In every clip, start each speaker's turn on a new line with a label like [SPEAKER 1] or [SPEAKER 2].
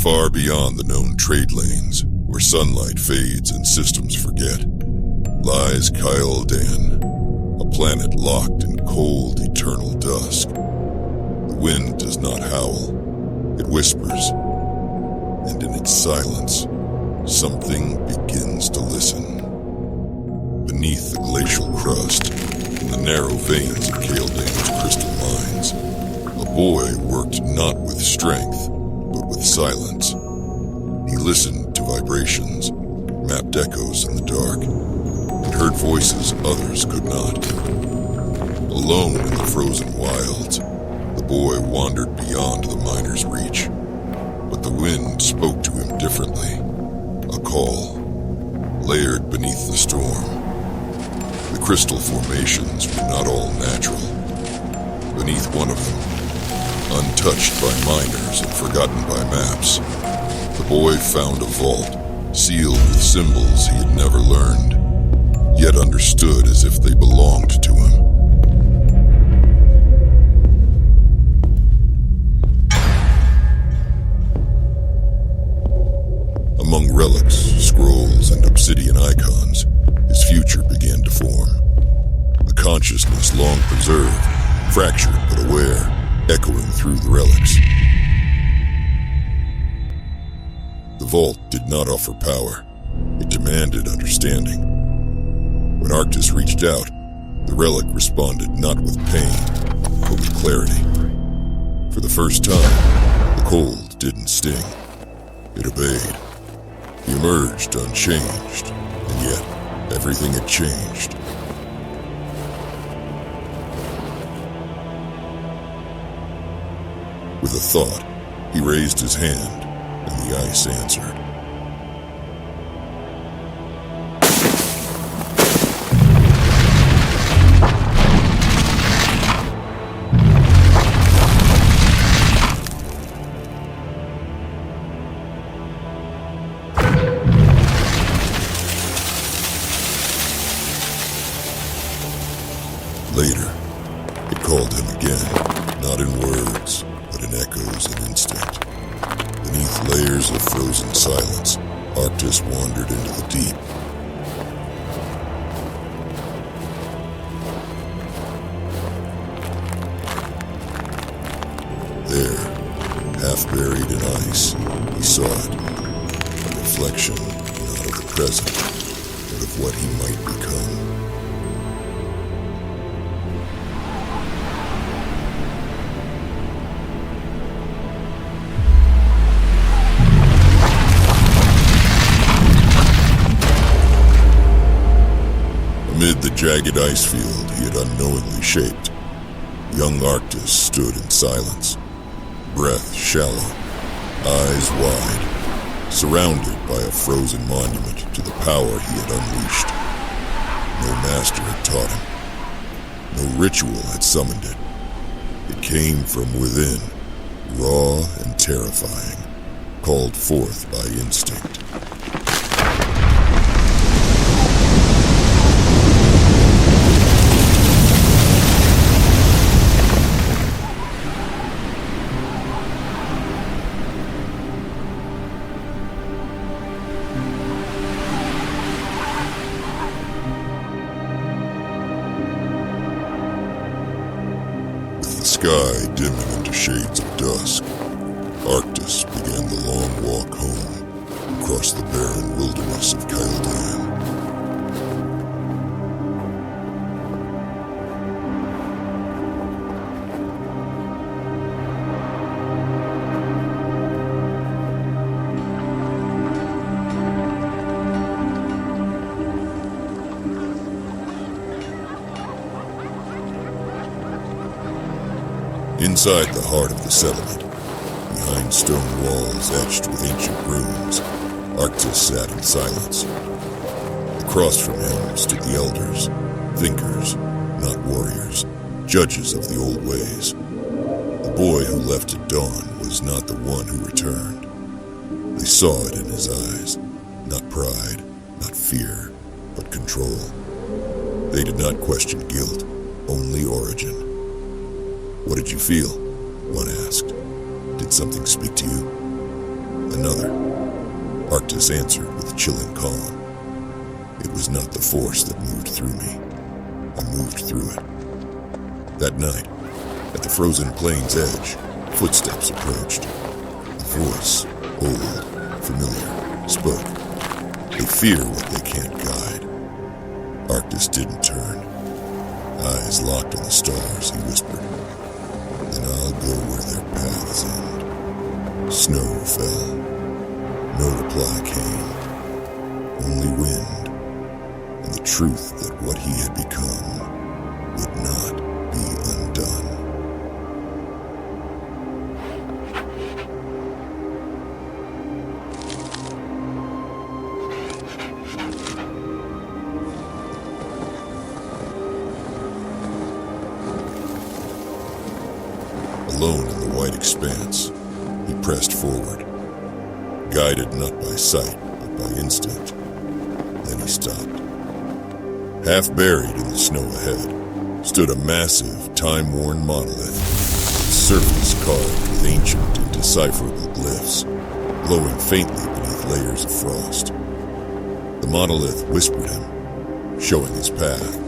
[SPEAKER 1] Far beyond the known trade lanes, where sunlight fades and systems forget, lies Kyoldan, a planet locked in cold, eternal dusk. The wind does not howl, it whispers, and in its silence, something begins to listen. Beneath the glacial crust, in the narrow veins of Kyoldan's crystal mines, a boy worked not with strength, but with silence. He listened to vibrations, mapped echoes in the dark, and heard voices others could not. Alone in the frozen wilds, the boy wandered beyond the miner's reach. But the wind spoke to him differently. A call, layered beneath the storm. The crystal formations were not all natural. Beneath one of them, untouched by miners and forgotten by maps, the boy found a vault sealed with symbols he had never learned, yet understood as if they belonged to him. Among relics, scrolls, and obsidian icons, his future began to form. A consciousness long preserved, fractured but aware, echoing through the relics. The vault did not offer power. It demanded understanding. When Arctis reached out, the relic responded not with pain, but with clarity. For the first time, the cold didn't sting. It obeyed. He emerged unchanged, and yet everything had changed. With a thought, he raised his hand, and the ice answered. Later, it called him again, not in words, but in echoes and instinct. Beneath layers of frozen silence, Arctis wandered into the deep. There, half buried in ice, he saw it. A reflection, not of the present, but of what he might become. Amid the jagged ice field he had unknowingly shaped, young Arctis stood in silence, breath shallow, eyes wide, surrounded by a frozen monument to the power he had unleashed. No master had taught him. No ritual had summoned it. It came from within, raw and terrifying, called forth by instinct. Sky dimming into shades of dusk, Arctis began the long walk home across the barren wilderness of Kyoldan. Inside the heart of the settlement, behind stone walls etched with ancient runes, Arctis sat in silence. Across from him stood the elders, thinkers, not warriors, judges of the old ways. The boy who left at dawn was not the one who returned. They saw it in his eyes, not pride, not fear, but control. They did not question guilt, only origin. "What did you feel?" one asked. "Did something speak to you?" Another. Arctis answered with chilling calm. It was not the force that moved through me. I moved through it. That night, at the frozen plain's edge, footsteps approached. A voice, old, familiar, spoke. They fear what they can't guide. Arctis didn't turn. Eyes locked on the stars, he whispered. Then I'll go where their paths end. Snow fell. No reply came. Only wind, and the truth that what he had become would not be undone. Alone in the white expanse, he pressed forward, guided not by sight, but by instinct. Then he stopped. Half buried in the snow ahead stood a massive, time-worn monolith, its surface carved with ancient, indecipherable glyphs, glowing faintly beneath layers of frost. The monolith whispered him, showing his path.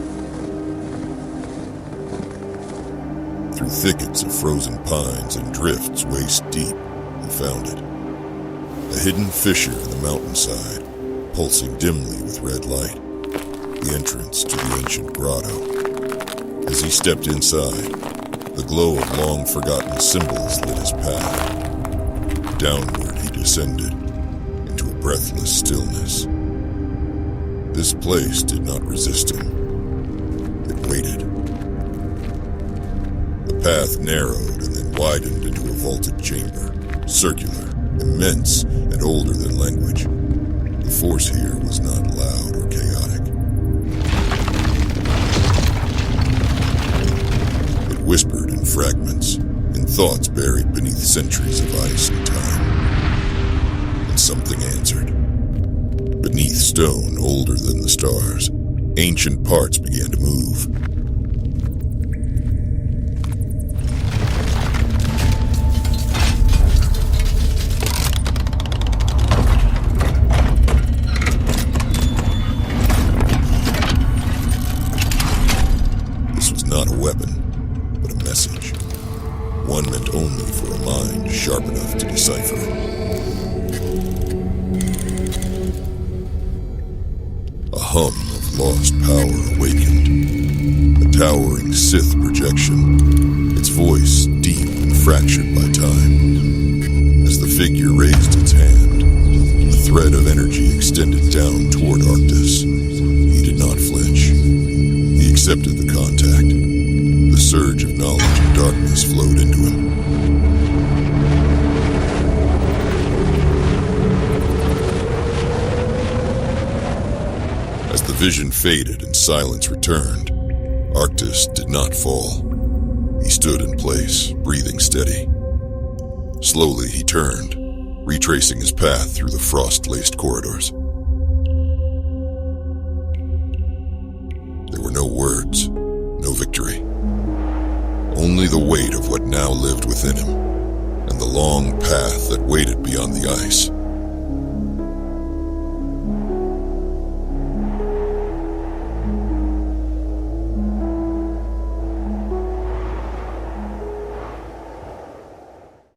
[SPEAKER 1] Through thickets of frozen pines and drifts waist deep, he found it. A hidden fissure in the mountainside, pulsing dimly with red light, the entrance to the ancient grotto. As he stepped inside, the glow of long-forgotten symbols lit his path. Downward he descended, into a breathless stillness. This place did not resist him. It waited. The path narrowed and then widened into a vaulted chamber, circular, immense, and older than language. The force here was not loud or chaotic. It whispered in fragments, in thoughts buried beneath centuries of ice and time. And something answered. Beneath stone older than the stars, ancient parts began to move. Not a weapon, but a message. One meant only for a mind sharp enough to decipher it. A hum of lost power awakened. A towering Sith projection, its voice deep and fractured by time. As the figure raised its hand, a thread of energy extended down toward Arctis. He did not flinch. He accepted the contact. The surge of knowledge and darkness flowed into him. As the vision faded and silence returned, Arctis did not fall. He stood in place, breathing steady. Slowly he turned, retracing his path through the frost-laced corridors. There were no words, no victory. Only the weight of what now lived within him, and the long path that waited beyond the ice.